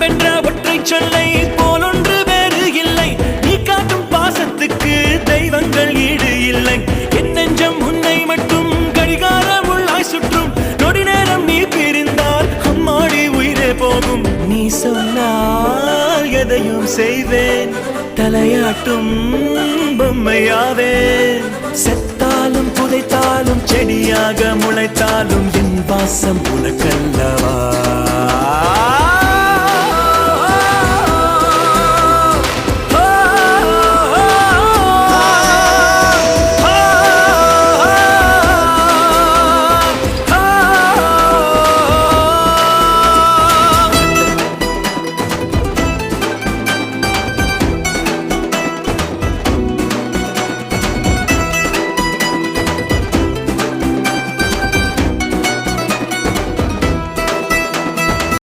அன்பென்ற ஒற்றை சொல்லை போலொன்று வேறு இல்லை. நீ காட்டும் பாசத்துக்கு தெய்வங்கள் ஈடு இல்லை. என் நெஞ்சம் உன்னை மட்டும் கடிகாரம் உள்ளாய் சுற்றும். நொடி நேரம் நீ பிரிந்தால் அம்மாடி உயிரே போகும். நீ சொன்னால் எதையும் செய்வேன், தலையாட்டும் பொம்மையாவேன். செத்தாலும் புதைத்தாலும் செடியாக முளைத்தாலும் என் வாசம் உனக்கல்லவா.